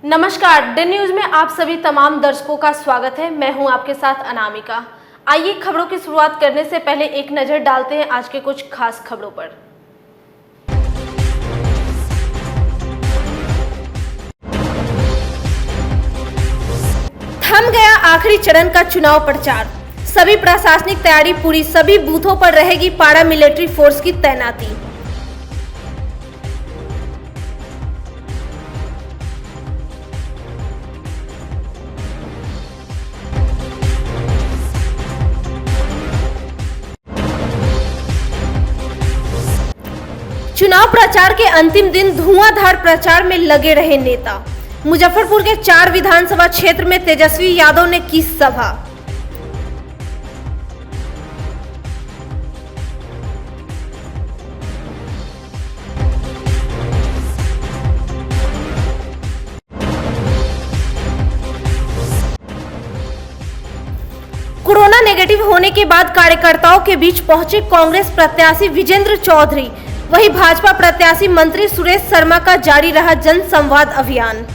नमस्कार, day news में आप सभी तमाम दर्शकों का स्वागत है। मैं हूं आपके साथ अनामिका। आइए खबरों की शुरुआत करने से पहले एक नजर डालते हैं आज के कुछ खास खबरों पर। थम गया आखिरी चरण का चुनाव प्रचार। सभी प्रशासनिक तैयारी पूरी, सभी बूथों पर रहेगी पारा मिलिट्री फोर्स की तैनाती। चुनाव प्रचार के अंतिम दिन धुआंधार प्रचार में लगे रहे नेता। मुजफ्फरपुर के 4 विधानसभा क्षेत्र में तेजस्वी यादव ने की सभा। कोरोना नेगेटिव होने के बाद कार्यकर्ताओं के बीच पहुंचे कांग्रेस प्रत्याशी विजेंद्र चौधरी। वहीं भाजपा प्रत्याशी मंत्री सुरेश शर्मा का जारी रहा जन संवाद अभियान।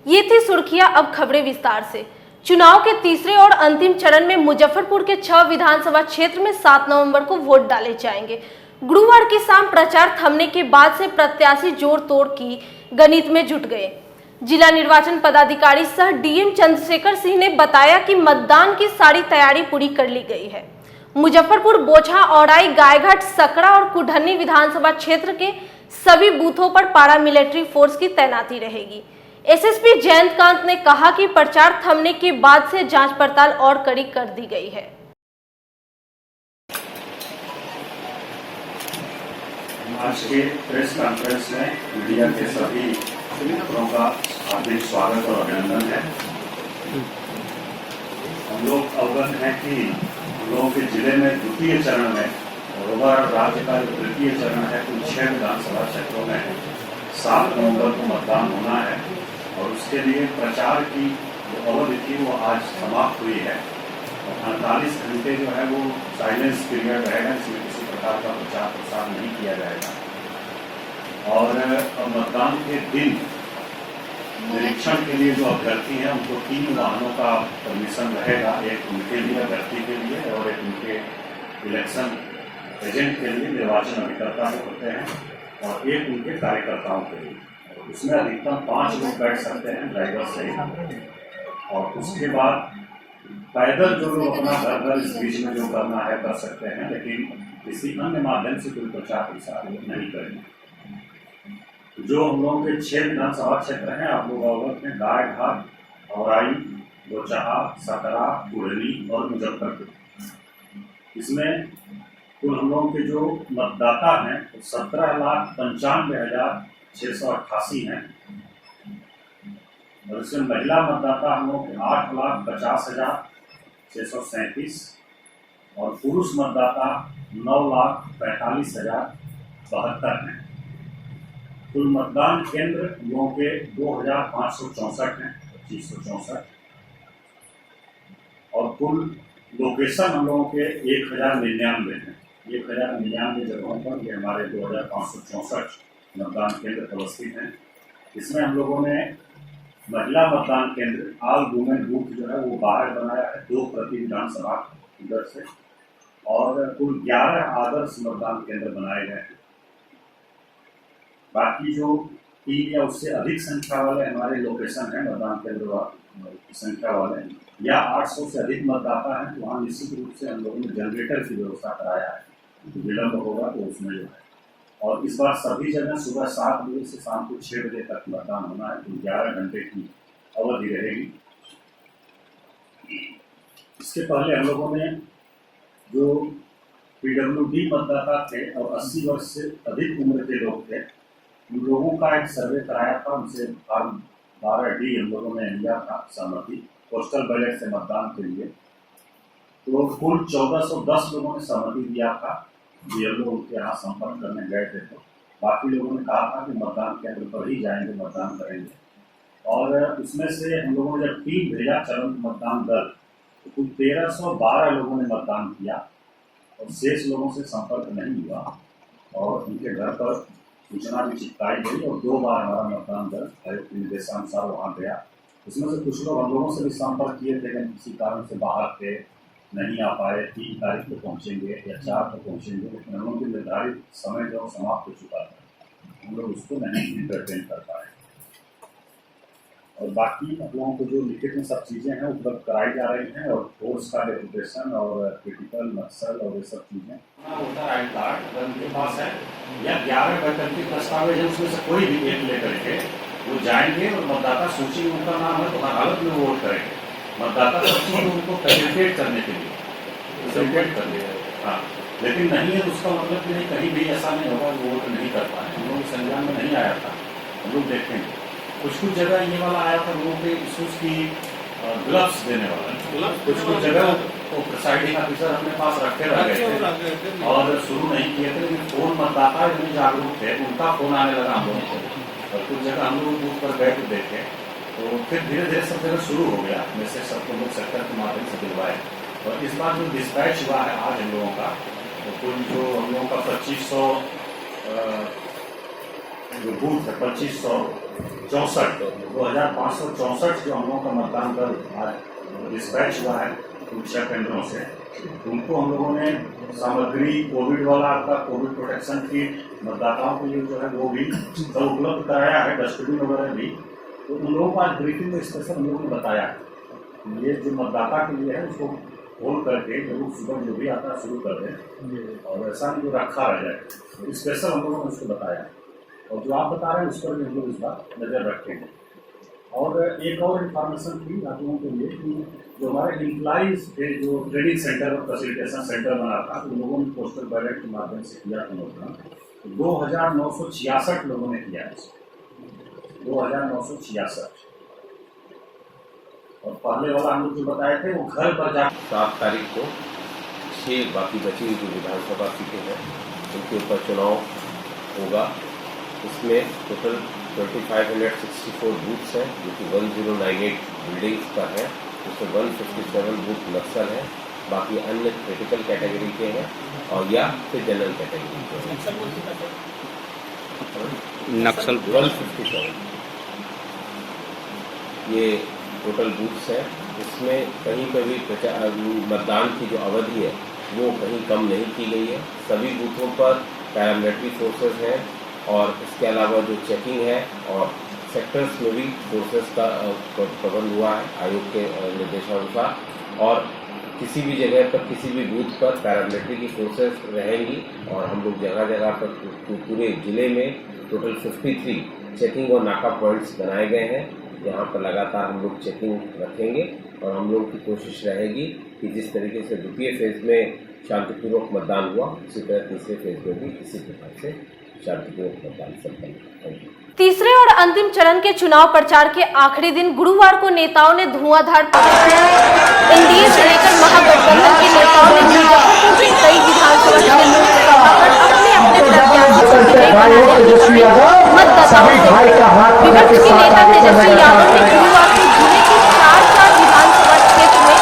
ये थी सुर्खियां, अब खबरें विस्तार से। चुनाव के तीसरे और अंतिम चरण में मुजफ्फरपुर के 6 विधानसभा क्षेत्र में 7 नवंबर को वोट डाले जाएंगे। गुरुवार की शाम प्रचार थमने के बाद से प्रत्याशी जोड़ तोड़ की गणित में जुट गए। जिला निर्वाचन पदाधिकारी सह डीएम चंद्रशेखर सिंह ने बताया कि मतदान की सारी तैयारी पूरी कर ली गई है। मुजफ्फरपुर, बोचहा, औराई, गायघाट, सकरा और कुढ़नी विधानसभा क्षेत्र के सभी बूथों पर पारा मिलिट्री फोर्स की तैनाती रहेगी। एसएसपी जयंतकांत ने कहा कि प्रचार थमने के बाद से जांच पड़ताल और कड़ी कर दी गई है। आज के प्रेस कॉन्फ्रेंस में मीडिया के सभी मित्रों का हार्दिक स्वागत और अभिनंदन है। हम लोग अवगत हैं कि हम लोगों के जिले में द्वितीय चरण में और ओवरऑल राज्य का जो तृतीय चरण है कुल 6 विधानसभा क्षेत्रों में 7 नवंबर को मतदान होना है और उसके लिए प्रचार की जो अवधि थी वो आज समाप्त हुई है। 48 घंटे जो है वो साइलेंस पीरियड रहेगा, इसमें किसी प्रकार का प्रचार प्रसार नहीं किया जाएगा। और अब मतदान के दिन निरीक्षण के लिए जो अभ्यर्थी हैं उनको 3 वाहनों का परमिशन रहेगा, एक उनके लिए अभ्यर्थी के लिए और एक उनके इलेक्शन एजेंट के लिए, निर्वाचन अभिकर्ता जो होते हैं, और एक उनके कार्यकर्ताओं के लिए। उसमें अधिकतम 5 लोग बैठ सकते हैं ड्राइवर सहित। और उसके बाद पैदल जो लोग अपना घर इस बीच में जो करना है कर सकते हैं, लेकिन किसी अन्य माध्यम से कोई प्रचार प्रसार नहीं करेंगे। जो हम लोगों के 6 विधानसभा क्षेत्र हैं, आप लोग अवगत में गायघाट, औराई, बोचहा, सकरा, कुढ़नी और मुजफ्फरपुर। इसमें कुल हम लोगों के जो मतदाता हैं तो 17,95,688 हैं और इसमें महिला मतदाता हम लोग 8,50,637 और पुरुष मतदाता 9,45,072 हैं। कुल मतदान केंद्र हम लोगों के 2,564 हैं, 2564 और कुल लोकेशन हम लोगों के 1,099 हैं। 1,099 जगहों पर ये हमारे 2,564 मतदान केंद्र अवस्थित हैं। इसमें हम लोगों ने महिला मतदान केंद्र ऑल वुमेन बूथ जो है वो बाहर बनाया है, 2 प्रति विधानसभा इधर से, और कुल 11 आदर्श मतदान केंद्र बनाए गए हैं। बाकी जो 3 या उससे अधिक संख्या वाले हमारे लोकेशन हैं मतदान केंद्र की संख्या वाले, या 800 से अधिक मतदाता हैं, तो वहाँ निश्चित रूप से हम लोगों ने जनरेटर की व्यवस्था कराया है। विलम्ब होगा तो उसमें जो है, और इस बार सभी जगह सुबह 7 बजे से शाम को 6 बजे तक मतदान होना है, तो 11 घंटे की अवधि रहेगी। इसके पहले हम लोगों ने जो पीडब्ल्यूडी मतदाता थे और 80 वर्ष से अधिक उम्र के लोग थे, उन लोगों का एक सर्वे कराया था। उनसे फॉर्म 12D हम लोगों ने लिया था सहमति, पोस्टल बैलेट से मतदान के लिए। तो कुल 1410 लोगों ने सहमति दिया था। ये लोग उनके यहाँ संपर्क करने गए थे, तो बाकी लोगों ने कहा था कि मतदान केंद्र पर ही जाएंगे, मतदान करेंगे। और उसमें से हम लोगों ने जब टीम भेजा चरण मतदान दल, तो कुल 1312 लोगों ने मतदान किया और शेष लोगों से संपर्क नहीं हुआ और उनके घर पर सूचना भी चिपकाई गई और 2 बार हमारा मतदान दल आयोग के निर्देशानुसार वहाँ गया। इसमें से कुछ लोग हम लोगों से भी संपर्क किए थे, लेकिन किसी कारण से बाहर थे, नहीं आ पाए। 3 तारीख को पहुँचेंगे या 4 को पहुँचेंगे, लेकिन हम लोगों के निर्धारित समय जो समाप्त हो चुका था, हम लोग उसको नहीं इंटरटेन कर पाए। और बाकी आप लोगों को जो लिखित में सब चीज़ें हैं उपलब्ध कराई जा रही हैं और फोर्स का डेपुटेशन और क्रिटिकल नक्सल और ये सब चीज़ें वोटर आई कार्ड अगर उनके पास है या 11 वैकल्पिक दस्तावेज है उसमें से कोई भी एक लेकर के वो जाएंगे और मतदाता सूची में उनका नाम है तो हर हालत में वो वोट करेंगे। मतदाता सूची में उनको फैसिलिटेट करने के लिए फैसिलिटेट कर दिया। हाँ, लेकिन नहीं है तो उसका मतलब कि नहीं, कहीं भी ऐसा नहीं होगा वो वोट नहीं कर पाए। हम लोग संज्ञान में नहीं आया था, हम लोग देखेंगे। कुछ जगह ये वाला आया था लोगों के इशूज़ की ग्लव्स देने वाला, कुछ जगह वो प्रिसाइडिंग ऑफिसर अपने पास रखे रह गए थे और शुरू नहीं किए थे, लेकिन फोन मतदाता इतने जागरूक थे उनका फोन आने लगा हम लोगों को और कुछ जगह हम लोग बूथ पर गए तो देखे तो फिर धीरे धीरे सब जगह शुरू हो गया। मैसेज सबको लोग सेक्टर के माध्यम से दिलवाए और इस बार जो डिस्पैच हुआ है आज हम लोगों का तो कुल जो हम लोगों का 2500 जो बूथ है 2564 2564 जो हम लोगों का मतदान दल आज डिस्पैच हुआ है उन 6 केंद्रों से, उनको हम लोगों ने सामग्री कोविड वाला आपका कोविड प्रोटेक्शन किट मतदाताओं के लिए जो है वो भी सब उपलब्ध कराया है, डस्टबिन वगैरह भी। तो उन लोगों को आज ब्रीफिंग में स्पेशल हम लोगों ने बताया ये जो मतदाता के लिए है उसको खोल करके जरूर सुबह जो भी आता है शुरू कर दें और ऐसा नहीं जो रखा रह जाए। स्पेशल हम लोगों ने उसको बताया और जो आप बता रहे हैं उस पर भी हम लोग इस बार नज़र रखेंगे। और एक और इन्फॉर्मेशन थी आप लोगों के लिए कि जो हमारे एम्प्लॉइज के जो ट्रेनिंग सेंटर और फैसिलिटेशन सेंटर बना था उन लोगों ने पोस्टल बैलेट के माध्यम से किया था मतदान। 2966 लोगों ने किया है, 2966 और पहले वाला हम लोग जो बताए थे वो घर पर जा 7 तारीख को 6 बाकी बची हुई जो विधानसभा सीटें हैं उनके ऊपर चुनाव होगा। इसमें टोटल 2564 बूथ्स हैं जो कि 1098 बिल्डिंग्स का है, उसमें 157 बूथ नक्सल है, बाकी अन्य क्रिटिकल कैटेगरी के हैं और या फिर जनरल कैटेगरी के हैं। नक्सल 157 ये टोटल बूथ्स है। इसमें कहीं पर भी मतदान की जो अवधि है वो कहीं कम नहीं की गई है। सभी बूथों पर पैरामिलिट्री फोर्सेस हैं और इसके अलावा जो चेकिंग है और सेक्टर्स में भी फोर्सेस का प्रबंध हुआ है आयोग के निर्देशानुसार और किसी भी जगह पर किसी भी बूथ पर पैरामिलिट्री की फोर्सेस रहेंगी और हम लोग जगह जगह पर पूरे जिले में टोटल 53 चेकिंग और नाका पॉइंट्स बनाए गए हैं। यहाँ पर लगातार हम लोग चेकिंग रखेंगे और हम लोग की कोशिश रहेगी कि जिस तरीके से द्वितीय फेज में शांतिपूर्वक मतदान हुआ उसी तरह तीसरे फेज में भी इसी प्रकार से शांतिपूर्वक मतदान संपन्न। तीसरे और अंतिम चरण के चुनाव प्रचार के आखिरी दिन गुरुवार को नेताओं ने धुआंधार एनडीए से लेकर महागठबंधन के नेताओं ने मुजफ्फरपुर के कई विधानसभा क्षेत्रों में सभा कर अपने प्रत्याशी को विजयी बनाने के लिए मतदाताओं से विपक्ष के नेता तेजस्वी यादव ने गुरुवार को जिले के 4 विधानसभा क्षेत्र में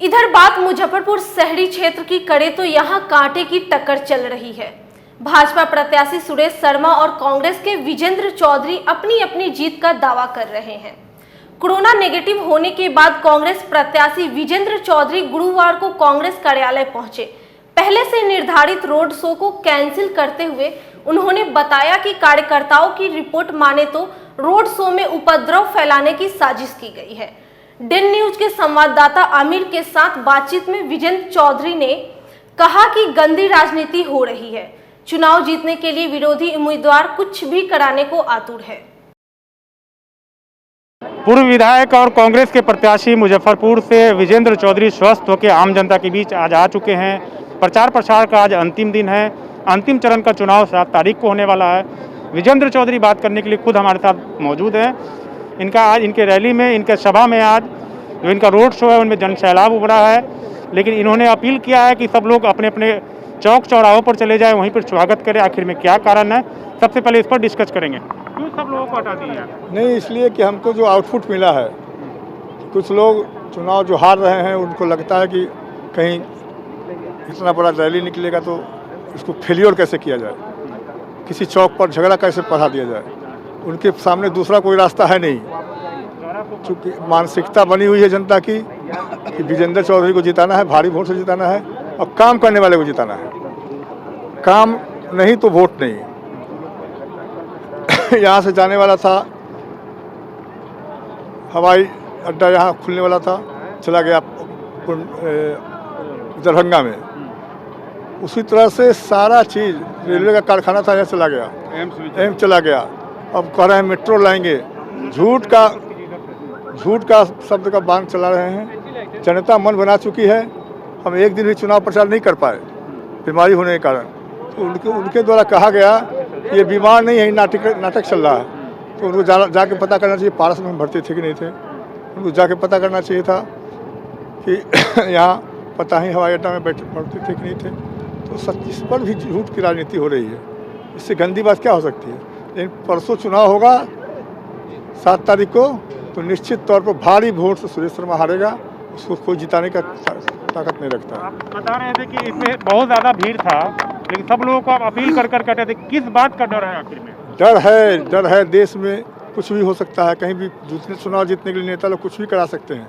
इधर बात मुजफ्फरपुर शहरी क्षेत्र की करे तो यहां कांटे की टक्कर चल रही है। भाजपा प्रत्याशी सुरेश शर्मा और कांग्रेस के विजेंद्र चौधरी अपनी अपनी जीत का दावा कर रहे हैं। कोरोना नेगेटिव होने के बाद कांग्रेस प्रत्याशी विजेंद्र चौधरी गुरुवार को कांग्रेस कार्यालय पहुंचे। पहले से निर्धारित रोड शो को कैंसिल करते हुए उन्होंने बताया कि कार्यकर्ताओं की रिपोर्ट माने तो रोड शो में उपद्रव फैलाने की साजिश की गई है। डेन न्यूज के संवाददाता आमिर के साथ बातचीत में विजेंद्र चौधरी ने कहा कि गंदी राजनीति हो रही है, चुनाव जीतने के लिए विरोधी उम्मीदवार कुछ भी कराने को आतुर है। पूर्व विधायक और कांग्रेस के प्रत्याशी मुजफ्फरपुर से विजेंद्र चौधरी स्वस्थ होकर आम जनता के बीच आज आ चुके हैं। प्रचार प्रसार का आज अंतिम दिन है। अंतिम चरण का चुनाव 7 तारीख को होने वाला है। विजेंद्र चौधरी बात करने के लिए खुद हमारे साथ मौजूद हैं। इनका आज इनके रैली में, इनके सभा में आज जो इनका रोड शो है उनमें जन सैलाब उभरा है। लेकिन इन्होंने अपील किया है कि सब लोग अपने अपने चौक चौराहों पर चले जाएं, वहीं पर स्वागत करें। आखिर में क्या कारण है, सबसे पहले इस पर डिस्कस करेंगे। क्यों सब लोगों को हटा दिया? नहीं, इसलिए कि हमको जो आउटपुट मिला है, कुछ लोग चुनाव जो हार रहे हैं उनको लगता है कि कहीं इतना बड़ा रैली निकलेगा तो इसको फेलियर कैसे किया जाए, किसी चौक पर झगड़ा कैसे बढ़ा दिया जाए। उनके सामने दूसरा कोई रास्ता है नहीं, चूँकि मानसिकता बनी हुई है जनता की कि विजेंद्र चौधरी को जिताना है, भारी वोट से जिताना है और काम करने वाले को जिताना है। काम नहीं तो वोट नहीं। यहाँ से जाने वाला था, हवाई अड्डा यहाँ खुलने वाला था, चला गया दरभंगा में। उसी तरह से सारा चीज़, रेलवे का कारखाना था यहाँ चला गया, एम्स चला गया। अब कह रहे हैं मेट्रो लाएंगे। झूठ का शब्द का बांध चला रहे हैं। जनता मन बना चुकी है। हम एक दिन भी चुनाव प्रचार नहीं कर पाए बीमारी होने के कारण। तो उनके द्वारा कहा गया कि ये बीमार नहीं है, नाटक चल रहा है। तो उनको जाके पता करना चाहिए पारस में भर्ती थे कि नहीं थे। उनको जाके पता करना चाहिए था कि यहाँ पता ही हवाई अड्डा में भर्ती थे कि नहीं थे। तो इस पर भी झूठ की राजनीति हो रही है। इससे गंदी बात क्या हो सकती है। लेकिन परसों चुनाव होगा 7 तारीख को, तो निश्चित तौर पर भारी वोट से सुरेश शर्मा हारेगा। उसको कोई जिताने का ताकत नहीं रखता। आप बता रहे थे कि इसमें बहुत ज़्यादा भीड़ था, लेकिन सब लोगों को आप अपील कर कहते थे, किस बात का डर है आखिर में? डर है। देश में कुछ भी हो सकता है। कहीं भी चुनाव जीतने के लिए नेता लोग कुछ भी करा सकते हैं,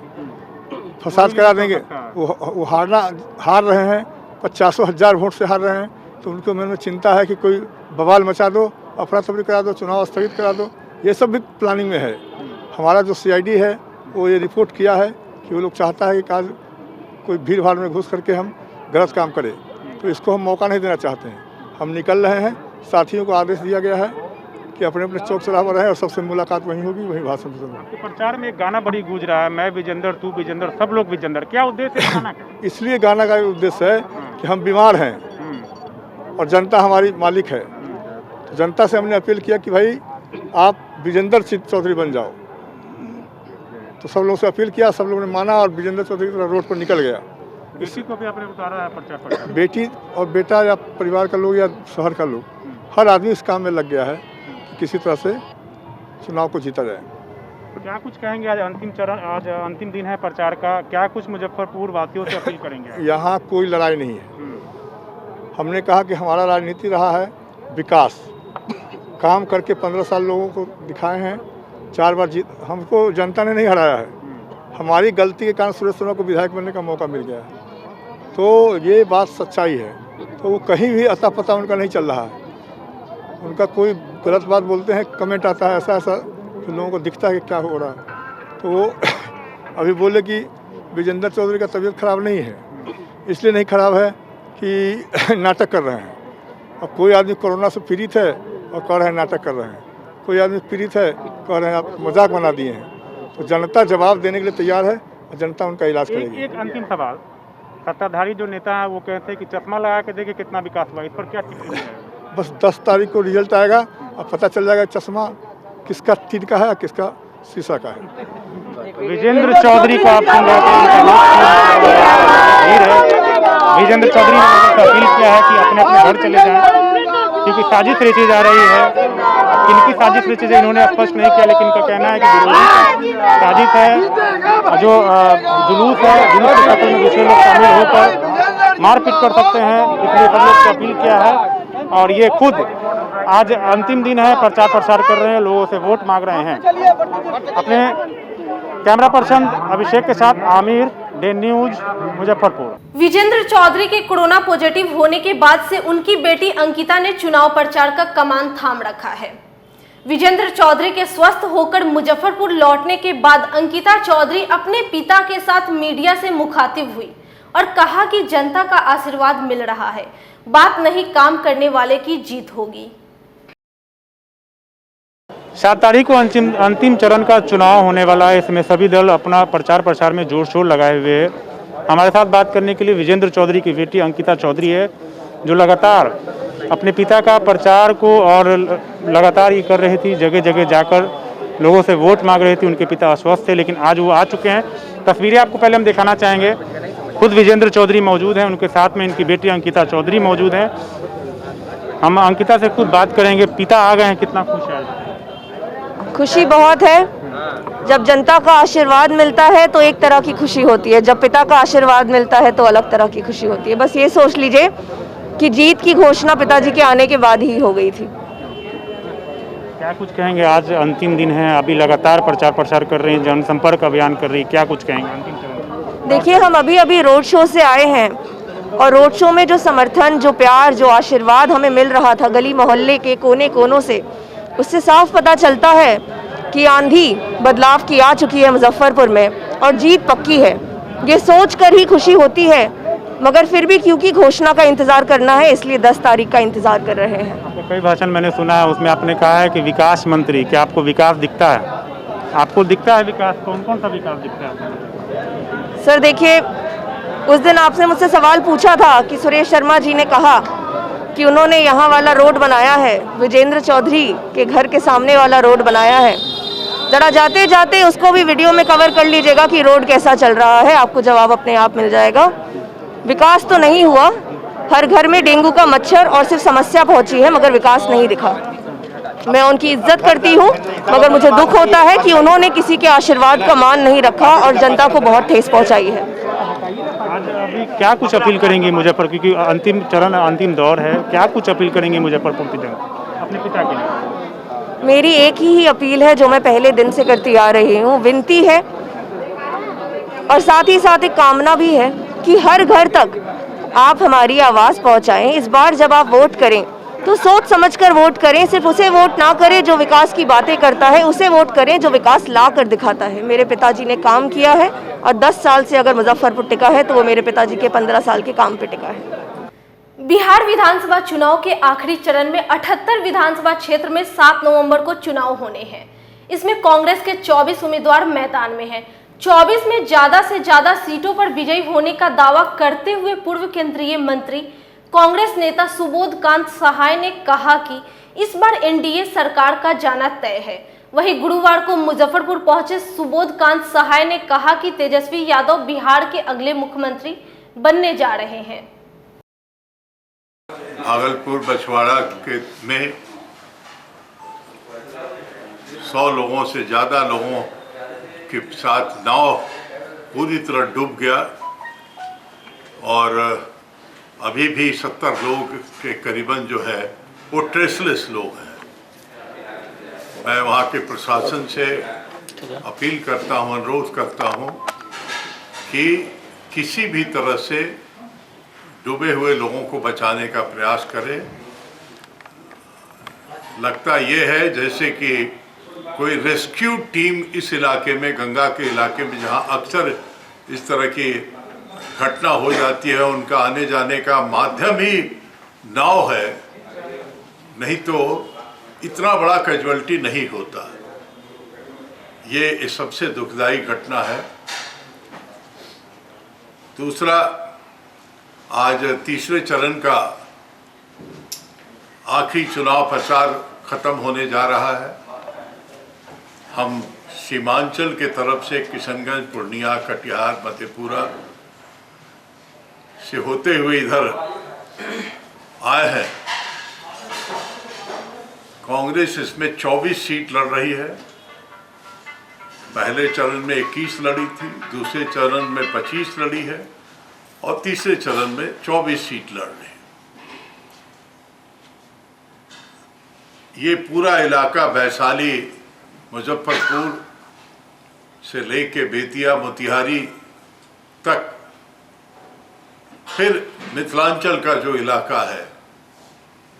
फसाद करा देंगे। वो हार रहे हैं, 50,000 वोट से हार रहे हैं। तो उनके मन में चिंता है कि कोई बवाल मचा दो, अफरा तफरी करा दो, चुनाव स्थगित करा दो। ये सब भी प्लानिंग में है। हमारा जो CID है वो ये रिपोर्ट किया है कि वो लोग चाहता है कि आज कोई भीड़ भाड़ में घुस करके हम गलत काम करें। तो इसको हम मौका नहीं देना चाहते हैं। हम निकल रहे हैं। साथियों को आदेश दिया गया है कि अपने अपने चौक चौराहे पर रहें और सबसे मुलाकात वहीं होगी, वहीं भाषण होगा। प्रचार में एक गाना बड़ी गूंज रहा है, मैं विजेंद्र तू विजेंद्र सब लोग विजेंद्र। क्या उद्देश्य है गाना का? इसलिए गाना का उद्देश्य है कि हम बीमार हैं और जनता हमारी मालिक है। तो जनता से हमने अपील किया कि भाई आप विजेंद्र चौधरी बन जाओ। तो सब लोगों से अपील किया, सब लोगों ने माना और विजेंद्र चौधरी रोड पर निकल गया। बेटी को भी आपने उतारा है प्रचार पर? बेटी और बेटा या परिवार का लोग या शहर का लोग, हर आदमी इस काम में लग गया है कि किसी तरह से चुनाव को जीता जाए। तो क्या कुछ कहेंगे? आज अंतिम दिन है प्रचार का, क्या कुछ मुजफ्फरपुर वासियों से अपील करेंगे? यहाँ कोई लड़ाई नहीं है। हमने कहा कि हमारा राजनीति रहा है विकास, काम करके 15 साल लोगों को दिखाए हैं। 4 बार जीत हमको जनता ने नहीं हराया है। हमारी गलती के कारण सुरेश शर्मा को विधायक बनने का मौका मिल गया है। तो ये बात सच्चाई है। तो वो कहीं भी अता पता उनका नहीं चल रहा है। उनका कोई गलत बात बोलते हैं, कमेंट आता है ऐसा तो लोगों को दिखता है कि क्या हो रहा है। तो वो अभी बोले कि विजेंद्र चौधरी का तबीयत खराब नहीं है, इसलिए नहीं खराब है कि नाटक कर रहे हैं। अब कोई आदमी कोरोना से पीड़ित है और कह रहे हैं नाटक कर रहे हैं। कोई आदमी पीड़ित है, कह रहे हैं आप मजाक बना दिए हैं। तो जनता जवाब देने के लिए तैयार है और जनता उनका इलाज करेगी। एक अंतिम सवाल, सत्ताधारी जो नेता है वो कहते हैं कि चश्मा लगा के देखिए कितना विकास हुआ, इस पर क्या टिप्पणी है? बस 10 तारीख को रिजल्ट आएगा और पता चल जाएगा चश्मा किसका तीर का है और किसका शीशा का है। विजेंद्र चौधरी को आप सुन रहे थे, विजेंद्र चौधरी ने अपील किया है कि अपने अपने घर चले जाएं क्योंकि साजिश रची जा रही है। किनकी साजिश रची है इन्होंने स्पष्ट नहीं किया, लेकिन इनका कहना है कि विरोधी साजिश है। जो जुलूस है, जुलूस के शक्ल में दूसरे लोग शामिल होकर मारपीट कर सकते हैं, इसलिए सब लोग से अपील किया है। और ये खुद आज अंतिम दिन है, प्रचार प्रसार कर रहे हैं, लोगों से वोट मांग रहे हैं। अपने कैमरा पर्सन अभिषेक के साथ आमिर, डे न्यूज, मुजफ्फरपुर। विजेंद्र चौधरी के कोरोना पॉजिटिव होने के बाद से उनकी बेटी अंकिता ने चुनाव प्रचार का कमान थाम रखा है। विजेंद्र चौधरी के स्वस्थ होकर मुजफ्फरपुर लौटने के बाद अंकिता चौधरी अपने पिता के साथ मीडिया से मुखातिब हुई और कहा कि जनता का आशीर्वाद मिल रहा है, बात नहीं काम करने वाले की जीत होगी। 7 तारीख को अंतिम चरण का चुनाव होने वाला है। इसमें सभी दल अपना प्रचार प्रसार में जोर शोर लगाए हुए हैं। हमारे साथ बात करने के लिए विजेंद्र चौधरी की बेटी अंकिता चौधरी है, जो लगातार अपने पिता का प्रचार को और लगातार ये कर रही थी, जगह जगह जाकर लोगों से वोट मांग रही थी। उनके पिता अस्वस्थ थे, लेकिन आज वो आ चुके हैं। तस्वीरें आपको पहले हम दिखाना चाहेंगे। खुद विजेंद्र चौधरी मौजूद हैं, उनके साथ में इनकी बेटी अंकिता चौधरी मौजूद हैं। हम अंकिता से खुद बात करेंगे। पिता आ गए हैं, कितना खुश है? खुशी बहुत है। जब जनता का आशीर्वाद मिलता है तो एक तरह की खुशी होती है, जब पिता का आशीर्वाद मिलता है तो अलग तरह की खुशी होती है। बस ये सोच लीजिए कि जीत की घोषणा पिताजी के आने के बाद ही हो गई थी। क्या कुछ कहेंगे? आज अंतिम दिन है, अभी लगातार प्रचार प्रसार कर रही हैं, जनसंपर्क अभियान कर रही है, क्या कुछ कहेंगे अंतिम चरण? देखिए, हम अभी रोड शो से आए हैं और रोड शो में जो समर्थन, जो प्यार, जो आशीर्वाद हमें मिल रहा था गली मोहल्ले के कोने कोनों से, उससे साफ पता चलता है कि आंधी बदलाव की आ चुकी है मुजफ्फरपुर में और जीत पक्की है। ये सोच कर ही खुशी होती है, मगर फिर भी क्योंकि घोषणा का इंतजार करना है, इसलिए 10 तारीख का इंतजार कर रहे हैं। आपको कई भाषण मैंने सुना है, उसमें आपने कहा है कि विकास मंत्री, क्या आपको विकास दिखता है? आपको दिखता है विकास? कौन कौन सा विकास दिखता है? सर देखिए, उस दिन आपने मुझसे सवाल पूछा था कि सुरेश शर्मा जी ने कहा कि उन्होंने यहाँ वाला रोड बनाया है, विजेंद्र चौधरी के घर के सामने वाला रोड बनाया है। ज़रा जाते जाते उसको भी वीडियो में कवर कर लीजिएगा कि रोड कैसा चल रहा है, आपको जवाब अपने आप मिल जाएगा। विकास तो नहीं हुआ, हर घर में डेंगू का मच्छर और सिर्फ समस्या पहुंची है, मगर विकास नहीं दिखा। मैं उनकी इज्जत करती हूँ, मगर मुझे दुख होता है कि उन्होंने किसी के आशीर्वाद का मान नहीं रखा और जनता को बहुत ठेस पहुंचाई है। आज अभी क्या कुछ अपील करेंगी मुजफ्फर, क्योंकि अंतिम चरण, अंतिम दौर है, क्या कुछ अपील करेंगी मुजफ्फरपुर की जनता अपने पिता के लिए? मेरी एक ही अपील है जो मैं पहले दिन से करती आ रही हूँ, विनती है और साथ ही साथ एक कामना भी है कि हर घर तक आप हमारी आवाज़ पहुँचाएं। इस बार जब आप वोट करें तो सोच समझकर वोट करें, सिर्फ उसे वोट ना करें जो विकास की बातें करता है, उसे वोट करें जो विकास ला कर दिखाता है। मेरे पिताजी ने काम किया है और 10 साल से अगर मुजफ्फरपुर टिका है तो वो मेरे पिताजी के 15 साल के काम पे टिका है। बिहार विधानसभा चुनाव के आखिरी चरण में 78 विधानसभा क्षेत्र में 7 नवंबर को चुनाव होने हैं। इसमें कांग्रेस के 24 उम्मीदवार मैदान में हैं। 24 में ज्यादा से ज्यादा सीटों पर विजयी होने का दावा करते हुए पूर्व केंद्रीय मंत्री कांग्रेस नेता सुबोध कांत सहाय ने कहा कि इस बार एनडीए सरकार का जाना तय है। वहीं गुरुवार को मुजफ्फरपुर पहुंचे सुबोध कांत सहाय ने कहा कि तेजस्वी यादव बिहार के अगले मुख्यमंत्री बनने जा रहे हैं। भागलपुर बछवाड़ा में 100 लोगों से ज़्यादा लोगों के साथ नाव पूरी तरह डूब गया और अभी भी 70 लोग के करीबन जो है वो ट्रेसलेस लोग हैं। मैं वहाँ के प्रशासन से अपील करता हूँ, अनुरोध करता हूँ कि किसी भी तरह से डूबे हुए लोगों को बचाने का प्रयास करें। लगता ये है जैसे कि कोई रेस्क्यू टीम इस इलाके में, गंगा के इलाके में जहां अक्सर इस तरह की घटना हो जाती है, उनका आने जाने का माध्यम ही नाव है, नहीं तो इतना बड़ा कैजुअल्टी नहीं होता। ये सबसे दुखदाई घटना है। दूसरा, आज तीसरे चरण का आखिरी चुनाव प्रचार खत्म होने जा रहा है। हम सीमांचल के तरफ से किशनगंज, पूर्णिया, कटिहार, मधेपुरा से होते हुए इधर आए हैं। कांग्रेस इसमें 24 सीट लड़ रही है। पहले चरण में 21 लड़ी थी, दूसरे चरण में 25 लड़ी है और तीसरे चरण में 24 सीट लड़ रही है। ये पूरा इलाका वैशाली, मुजफ्फरपुर से लेके बेतिया, मोतिहारी तक, फिर मिथिलांचल का जो इलाका है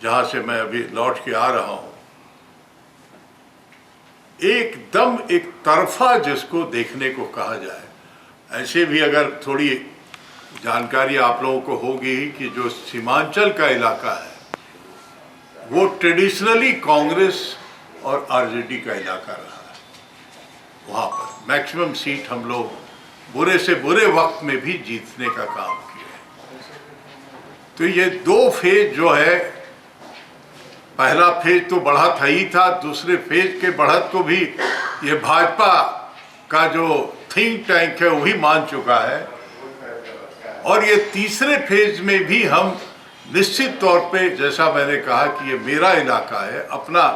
जहाँ से मैं अभी लौट के आ रहा हूँ, एकदम एक तरफा जिसको देखने को कहा जाए। ऐसे भी अगर थोड़ी जानकारी आप लोगों को होगी कि जो सीमांचल का इलाका है वो ट्रेडिशनली कांग्रेस और आरजेडी का इलाका रहा है। वहाँ पर मैक्सिमम सीट हम लोग बुरे से बुरे वक्त में भी जीतने का काम किया। तो ये 2 फेज जो है, पहला फेज तो बढ़त ही था, दूसरे फेज के बढ़त को भी ये भाजपा का जो थिंक टैंक है वही मान चुका है। और ये तीसरे फेज में भी हम निश्चित तौर पे, जैसा मैंने कहा कि ये मेरा इलाका है, अपना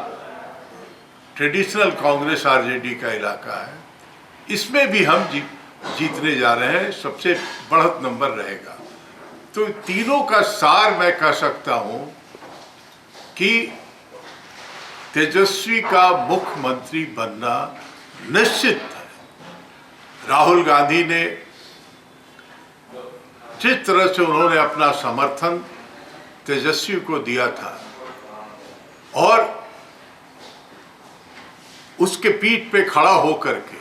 ट्रेडिशनल कांग्रेस आरजेडी का इलाका है, इसमें भी हम जीतने जा रहे हैं, सबसे बढ़त नंबर रहेगा। तो तीनों का सार मैं कह सकता हूं कि तेजस्वी का मुख्यमंत्री बनना निश्चित है। राहुल गांधी ने जिस तरह से उन्होंने अपना समर्थन तेजस्वी को दिया था और उसके पीठ पे खड़ा होकर के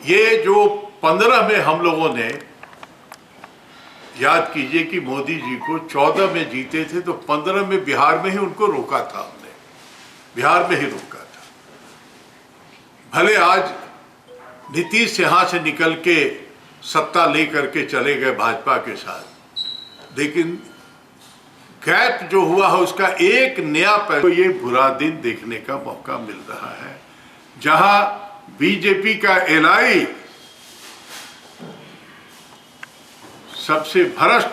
ये जो 15 में हम लोगों ने, याद कीजिए कि मोदी जी को 14 में जीते थे तो 15 में बिहार में ही उनको रोका था, हमने बिहार में ही रोका था। भले आज नीतीश यहां से निकल के सत्ता लेकर के चले गए भाजपा के साथ, लेकिन गैप जो हुआ है उसका एक नया तो ये बुरा दिन देखने का मौका मिल रहा है, जहां बीजेपी का एलआई सबसे भ्रष्ट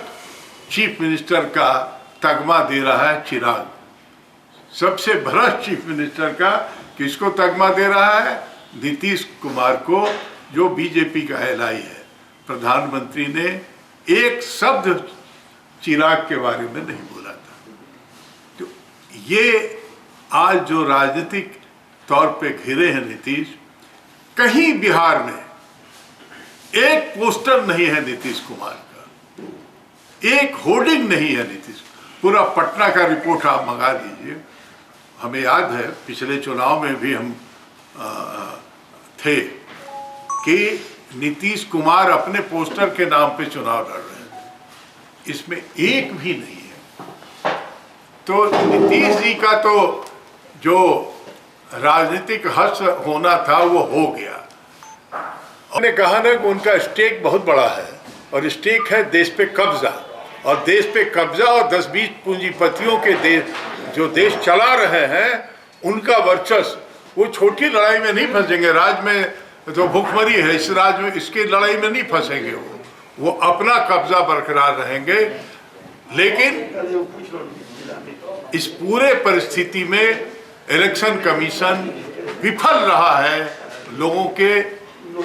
चीफ मिनिस्टर का तगमा दे रहा है चिराग। सबसे भ्रष्ट चीफ मिनिस्टर का किसको तगमा दे रहा है? नीतीश कुमार को, जो बीजेपी का एलआई है। प्रधानमंत्री ने एक शब्द चिराग के बारे में नहीं बोला था। तो ये आज जो राजनीतिक तौर पे घिरे हैं नीतीश, कहीं बिहार में एक पोस्टर नहीं है नीतीश कुमार का, एक होर्डिंग नहीं है नीतीश। पूरा पटना का रिपोर्ट आप मंगा लीजिए। हमें याद है पिछले चुनाव में भी हम थे कि नीतीश कुमार अपने पोस्टर के नाम पे चुनाव लड़ रहे हैं, इसमें एक भी नहीं है। तो नीतीश जी का तो जो राजनीतिक हर्ष होना था वो हो गया। उन्होंने कहा ना कि उनका स्टेक बहुत बड़ा है और स्टेक है देश पे कब्जा, और देश पे कब्जा और 10-20 पूंजीपतियों के देश जो देश चला रहे हैं उनका वर्चस्व, वो छोटी लड़ाई में नहीं फंसेंगे। राज्य में तो भूखमरी है, इस राज्य में इसकी लड़ाई में नहीं फंसेंगे। वो अपना कब्जा बरकरार रहेंगे। लेकिन इस पूरे परिस्थिति में इलेक्शन कमीशन विफल रहा है लोगों के,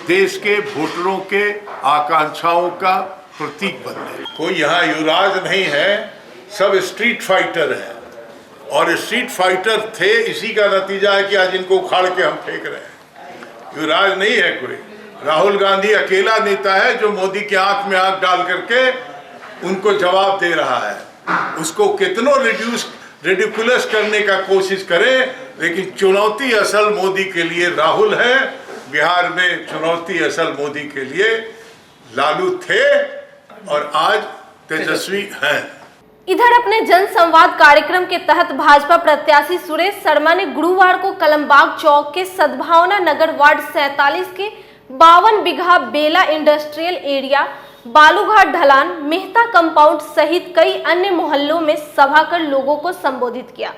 देश के वोटरों के आकांक्षाओं का प्रतीक बनने। कोई यहाँ युवराज नहीं है, सब स्ट्रीट फाइटर हैं, और स्ट्रीट फाइटर थे, इसी का नतीजा है कि आज इनको उखाड़ के हम फेंक रहे हैं। युवराज नहीं है कोई। राहुल गांधी अकेला नेता है जो मोदी की आंख में आंख डाल करके उनको जवाब दे रहा है। उसको कितनों रिडिकुलस करने का कोशिश करे, लेकिन चुनौती असल मोदी के लिए राहुल है। बिहार में चुनौती असल मोदी के लिए लालू थे और आज तेजस्वी हैं। इधर अपने जन संवाद कार्यक्रम के तहत भाजपा प्रत्याशी सुरेश शर्मा ने गुरुवार को कलमबाग चौक के सद्भावना नगर वार्ड 47 के 52 बीघा बेला इंडस्ट्रियल एरिया, बालूघाट ढलान, मेहता कंपाउंड सहित कई अन्य मोहल्लों में सभा कर लोगों को संबोधित किया।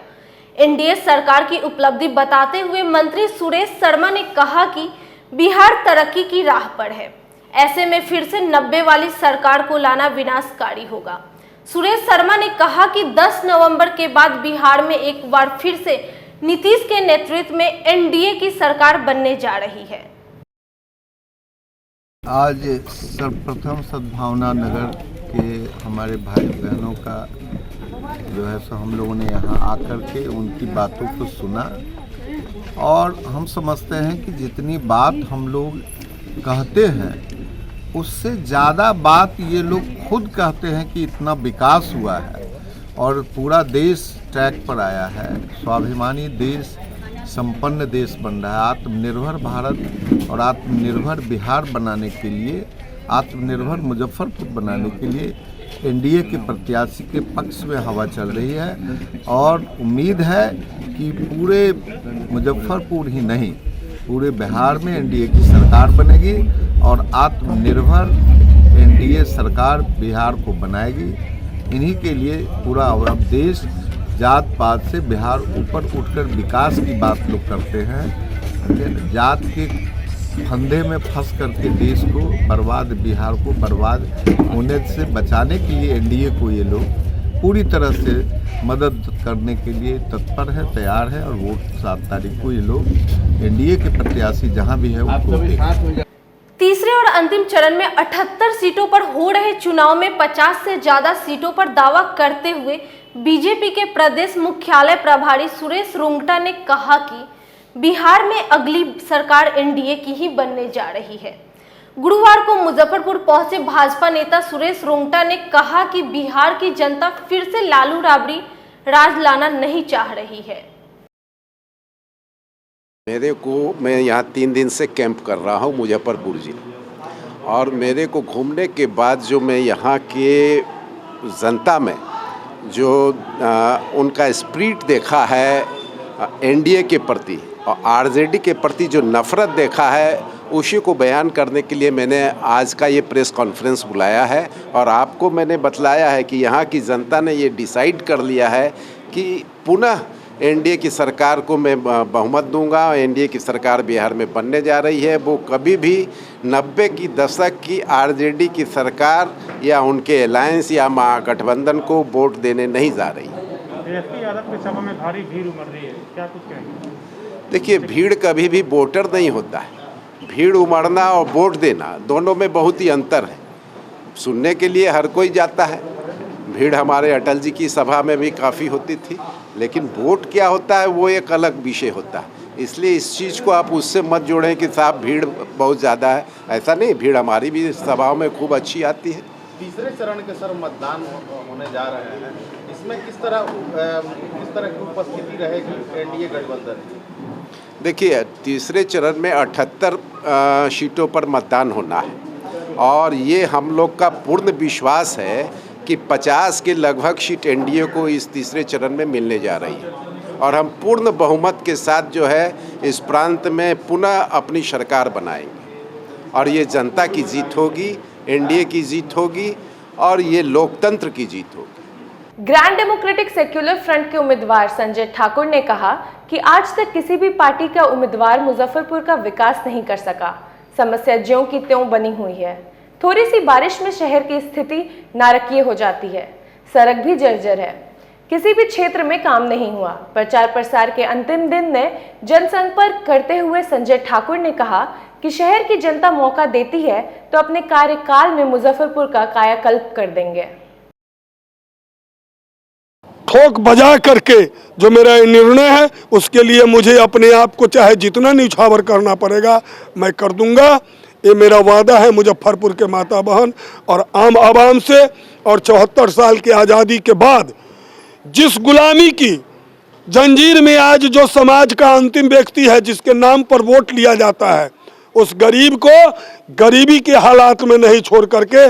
एनडीए सरकार की उपलब्धि बताते हुए मंत्री सुरेश शर्मा ने कहा कि बिहार तरक्की की राह पर है, ऐसे में फिर से 90 वाली सरकार को लाना विनाशकारी होगा। सुरेश शर्मा ने कहा कि 10 नवंबर के बाद बिहार में एक बार फिर से नीतीश के नेतृत्व में एनडीए की सरकार बनने जा रही है। आज सर्वप्रथम सद्भावना नगर के हमारे भाई बहनों का जो है सो हम लोगों ने यहाँ आकर के उनकी बातों को सुना, और हम समझते हैं कि जितनी बात हम लोग कहते हैं उससे ज़्यादा बात ये लोग खुद कहते हैं कि इतना विकास हुआ है और पूरा देश ट्रैक पर आया है, स्वाभिमानी देश, संपन्न देश बन रहा है। आत्मनिर्भर भारत और आत्मनिर्भर बिहार बनाने के लिए, आत्मनिर्भर मुजफ्फरपुर बनाने के लिए एनडीए के प्रत्याशी के पक्ष में हवा चल रही है, और उम्मीद है कि पूरे मुजफ्फरपुर ही नहीं पूरे बिहार में एनडीए की सरकार बनेगी और आत्मनिर्भर एनडीए सरकार बिहार को बनाएगी। इन्हीं के लिए पूरा अब देश जात पात से बिहार ऊपर उठकर विकास की बात लोग करते हैं, जात के फंदे में फंस करके देश को बर्बाद, बिहार को बर्बाद होने से बचाने के लिए एनडीए को ये लोग पूरी तरह से मदद करने के लिए तत्पर है, तैयार है। और वोट 7 तारीख को ये लोग एनडीए के प्रत्याशी जहां भी है वो देंगे। तीसरे और अंतिम चरण में 78 सीटों पर हो रहे चुनाव में 50 से ज्यादा सीटों पर दावा करते हुए बीजेपी के प्रदेश मुख्यालय प्रभारी सुरेश रुंगटा ने कहा कि बिहार में अगली सरकार एनडीए की ही बनने जा रही है। गुरुवार को मुजफ्फरपुर पहुंचे भाजपा नेता सुरेश रुंगटा ने कहा कि बिहार की जनता फिर से लालू राबड़ी राज लाना नहीं चाह रही है। मैं यहाँ 3 दिन से कैंप कर रहा हूँ मुजफ्फरपुर जिला, और मेरे को घूमने के बाद जो मैं यहाँ के जनता में जो उनका स्पिरिट देखा है एनडीए के प्रति और आरजेडी के प्रति जो नफ़रत देखा है, उसी को बयान करने के लिए मैंने आज का ये प्रेस कॉन्फ्रेंस बुलाया है। और आपको मैंने बतलाया है कि यहाँ की जनता ने ये डिसाइड कर लिया है कि पुनः एनडीए की सरकार को मैं बहुमत दूंगा। एनडीए की सरकार बिहार में बनने जा रही है। वो कभी भी 90 की दशक की आरजेडी की सरकार या उनके अलायंस या महागठबंधन को वोट देने नहीं जा रही है। एसपी यादव की सभा में भारी भीड़ उमड़ रही है, क्या कुछ कहेंगे? देखिए, भीड़ कभी भी वोटर नहीं होता है। भीड़ उमड़ना और वोट देना दोनों में बहुत ही अंतर है। सुनने के लिए हर कोई जाता है, भीड़ हमारे अटल जी की सभा में भी काफ़ी होती थी, लेकिन वोट क्या होता है वो एक अलग विषय होता है। इसलिए इस चीज़ को आप उससे मत जोड़ें कि साहब भीड़ बहुत ज़्यादा है। ऐसा नहीं, भीड़ हमारी भी सभाओं में खूब अच्छी आती है। तीसरे चरण के सर मतदान होने जा रहे हैं, इसमें किस तरह की उपस्थिति रहेगी एनडीए गठबंधन? देखिए, तीसरे चरण में 78 सीटों पर मतदान होना है, और ये हम लोग का पूर्ण विश्वास है कि 50 के लगभग सीट एनडीए को इस तीसरे चरण में मिलने जा रही है, और हम पूर्ण बहुमत के साथ जो है इस प्रांत में पुनः अपनी सरकार बनाएंगे। और ये जनता की जीत होगी, एनडीए की जीत होगी, और ये लोकतंत्र की जीत होगी। ग्रैंड डेमोक्रेटिक सेक्युलर फ्रंट के उम्मीदवार संजय ठाकुर ने कहा कि आज तक किसी भी पार्टी का उम्मीदवार मुजफ्फरपुर का विकास नहीं कर सका। समस्या ज्यों की त्यों बनी हुई है। थोड़ी सी बारिश में शहर की स्थिति नारकीय हो जाती है, सड़क भी जर्जर है, किसी भी क्षेत्र में काम नहीं हुआ। प्रचार प्रसार के अंतिम दिन में जनसंपर्क करते हुए संजय ठाकुर ने कहा कि शहर की जनता मौका देती है तो अपने कार्यकाल में मुजफ्फरपुर का कायाकल्प कर देंगे। ठोक बजा करके जो मेरा निर्णय है उसके लिए मुझे अपने आप को चाहे जितना न्यौछावर करना पड़ेगा मैं कर दूंगा। ये मेरा वादा है मुजफ्फरपुर के माता बहन और आम आवाम से। और 74 साल की आज़ादी के बाद जिस गुलामी की जंजीर में आज जो समाज का अंतिम व्यक्ति है जिसके नाम पर वोट लिया जाता है, उस गरीब को गरीबी के हालात में नहीं छोड़ करके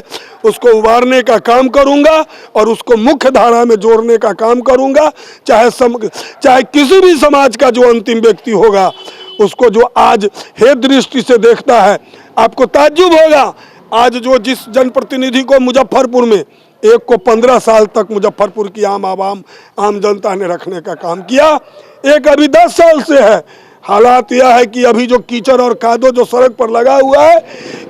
उसको उबारने का काम करूंगा और उसको मुख्य धारा में जोड़ने का काम करूंगा। चाहे किसी भी समाज का जो अंतिम व्यक्ति होगा उसको जो आज हे दृष्टि से देखता है, आपको ताज्जुब होगा। आज जो जिस जनप्रतिनिधि को मुजफ्फरपुर में एक को 15 साल तक मुजफ्फरपुर की आम जनता ने रखने का काम किया, एक अभी 10 साल से है। हालात यह है कि अभी जो कीचड़ और कादो जो सड़क पर लगा हुआ है,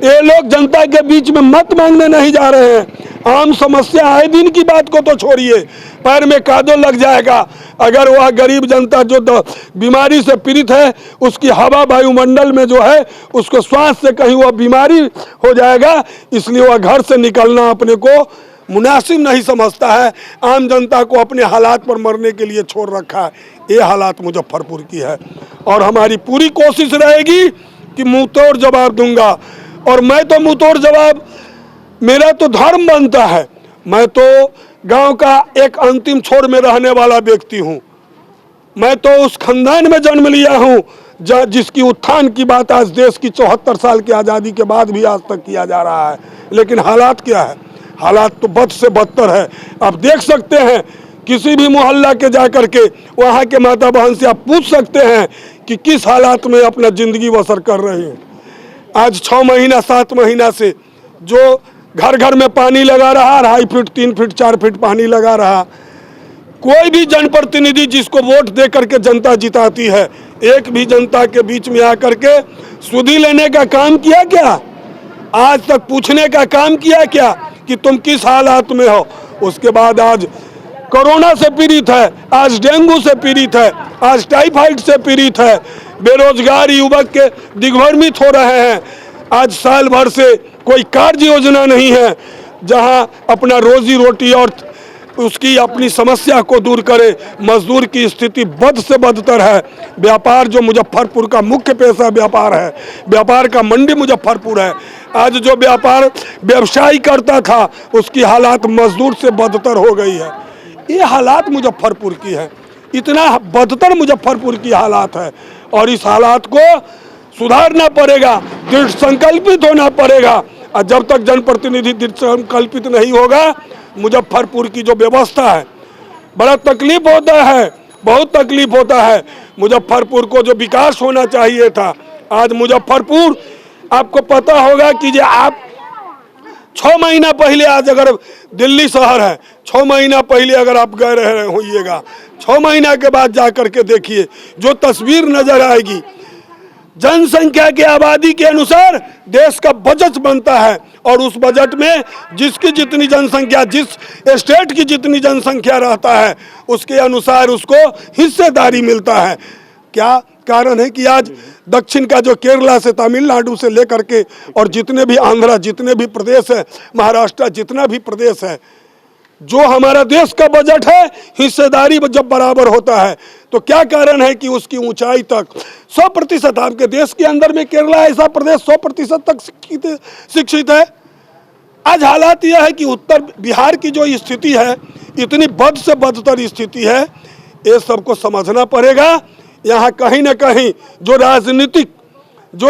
ये लोग जनता के बीच में मत मांगने नहीं जा रहे हैं। आम समस्या आए दिन की बात को तो छोड़िए, पैर में कादो लग जाएगा। अगर वह गरीब जनता जो बीमारी से पीड़ित है उसकी हवा वायुमंडल में जो है उसको श्वास से कहीं वह बीमारी हो जाएगा, इसलिए वह घर से निकलना अपने को मुनासिब नहीं समझता है। आम जनता को अपने हालात पर मरने के लिए छोड़ रखा है। ये हालात मुजफ्फरपुर की है और हमारी पूरी कोशिश रहेगी कि मुंहतोड़ जवाब दूंगा। और मैं तो मुंहतोड़ जवाब, मेरा तो धर्म बनता है। मैं तो गांव का एक अंतिम छोर में रहने वाला व्यक्ति हूं। मैं तो उस खानदान में जन्म लिया हूं जिसकी उत्थान की बात आज देश की 74 साल की आज़ादी के बाद भी आज तक किया जा रहा है। लेकिन हालात क्या है? हालात तो बद से बदतर है। आप देख सकते हैं, किसी भी मोहल्ला के जाकर के वहाँ के माता बहन से आप पूछ सकते हैं कि किस हालात में अपना ज़िंदगी बसर कर रहे हैं। आज 6 महीना 7 महीना से जो घर घर में पानी लगा रहा, 2.5 फीट 3 फीट 4 फीट पानी लगा रहा, कोई भी जनप्रतिनिधि जिसको वोट दे करके जनता जिताती है, एक भी जनता के बीच में आकर के सुधि लेने का काम किया क्या? आज तक पूछने का काम किया क्या कि तुम किस हालात में हो? उसके बाद आज कोरोना से पीड़ित है, आज डेंगू से पीड़ित है, आज टाइफाइड से पीड़ित है, बेरोजगार युवक के दिग्भ्रमित हो रहे हैं। आज साल भर से कोई कार्य योजना नहीं है जहां अपना रोजी रोटी और उसकी अपनी समस्या को दूर करे। मजदूर की स्थिति बद से बदतर है। व्यापार जो मुजफ्फरपुर का मुख्य पेशा व्यापार है, व्यापार का मंडी मुजफ्फरपुर है। आज जो व्यापार व्यवसायी करता था उसकी हालात मजदूर से बदतर हो गई है। ये हालात मुजफ्फरपुर की है, इतना बदतर मुजफ्फरपुर की हालात है और इस हालात को सुधारना पड़ेगा, दृढ़ संकल्पित होना पड़ेगा। और जब तक जनप्रतिनिधि दृढ़ संकल्पित नहीं होगा, मुजफ्फरपुर की जो व्यवस्था है, बड़ा तकलीफ होता है, बहुत तकलीफ होता है। मुजफ्फरपुर को जो विकास होना चाहिए था, आज मुजफ्फरपुर, आपको पता होगा कि जो आप 6 महीना पहले, आज अगर दिल्ली शहर है, 6 महीना पहले अगर आप गए रहे होइएगा, 6 महीना के बाद जाकर के देखिए जो तस्वीर नजर आएगी। जनसंख्या की आबादी के अनुसार देश का बजट बनता है और उस बजट में जिसकी जितनी जनसंख्या, जिस स्टेट की जितनी जनसंख्या रहता है उसके अनुसार उसको हिस्सेदारी मिलता है। क्या कारण है कि आज दक्षिण का जो केरला से, तमिलनाडु से लेकर के और जितने भी आंध्रा, जितने भी प्रदेश है, महाराष्ट्र, जितना भी प्रदेश है, जो हमारा देश का बजट है, हिस्सेदारी जब बराबर होता है तो क्या कारण है कि उसकी ऊंचाई तक 100%, आपके देश के अंदर में केरला ऐसा प्रदेश 100% तक शिक्षित है। आज हालात यह है कि उत्तर बिहार की जो स्थिति है, इतनी बद से बदतर स्थिति है। ये सबको समझना पड़ेगा। यहाँ कहीं ना कहीं जो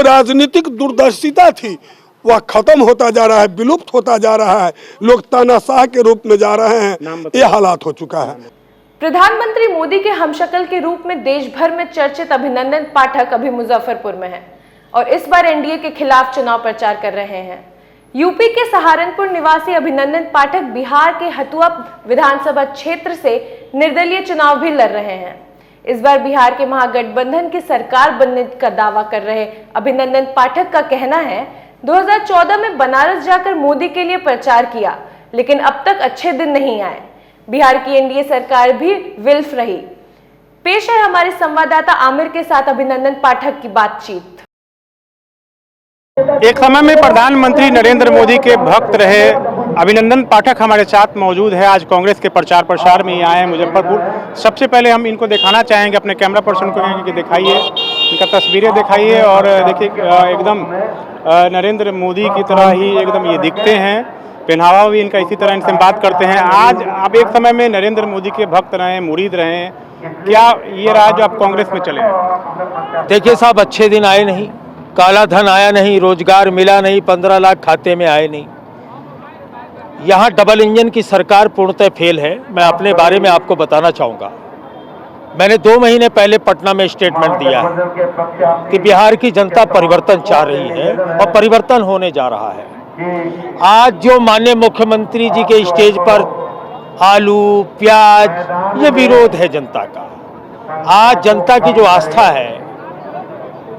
राजनीतिक दूरदर्शिता थी वह खत्म होता जा रहा है, विलुप्त होता जा रहा है। लोग तानाशाह के रूप में जा रहे हैं। ये हालात हो चुका है। प्रधानमंत्री मोदी के हमशक्ल के रूप में देश भर में चर्चित अभिनंदन पाठक अभी मुजफ्फरपुर में हैं और इस बार एनडीए के खिलाफ चुनाव प्रचार कर रहे हैं। यूपी के सहारनपुर निवासी अभिनंदन पाठक बिहार के हथुआ विधानसभा क्षेत्र से निर्दलीय चुनाव भी लड़ रहे हैं। इस बार बिहार के महागठबंधन की सरकार बनने का दावा कर रहे अभिनंदन पाठक का कहना है, 2014 में बनारस जाकर मोदी के लिए प्रचार किया, लेकिन अब तक अच्छे दिन नहीं आए। बिहार की एनडीए सरकार भी विल्फ रही। पेश है हमारे संवाददाता आमिर के साथ अभिनंदन पाठक की बातचीत। एक समय में प्रधानमंत्री नरेंद्र मोदी के भक्त रहे अभिनंदन पाठक हमारे साथ मौजूद है। आज कांग्रेस के प्रचार प्रसार में आए हैं मुजफ्फरपुर। सबसे पहले हम इनको दिखाना चाहेंगे, अपने कैमरा पर्सन को कहेंगे कि दिखाइए, इनका तस्वीरें दिखाइए। और देखिए एकदम नरेंद्र मोदी की तरह ही एकदम ये दिखते हैं, पहनावा भी इनका इसी तरह, इनसे बात करते हैं। आज आप एक समय में नरेंद्र मोदी के भक्त रहे, मुरीद रहे, क्या ये रहा जो आप कांग्रेस में चले हैं? देखिए साहब, अच्छे दिन आए नहीं, काला धन आया नहीं, रोजगार मिला नहीं, 15 लाख खाते में आए नहीं। यहाँ डबल इंजन की सरकार पूर्णतः फेल है। मैं अपने बारे में आपको बताना चाहूँगा। मैंने 2 महीने पहले पटना में स्टेटमेंट दिया है कि बिहार की जनता परिवर्तन चाह रही है और परिवर्तन होने जा रहा है। आज जो माननीय मुख्यमंत्री जी के स्टेज पर आलू प्याज, ये विरोध है जनता का। आज जनता की जो आस्था है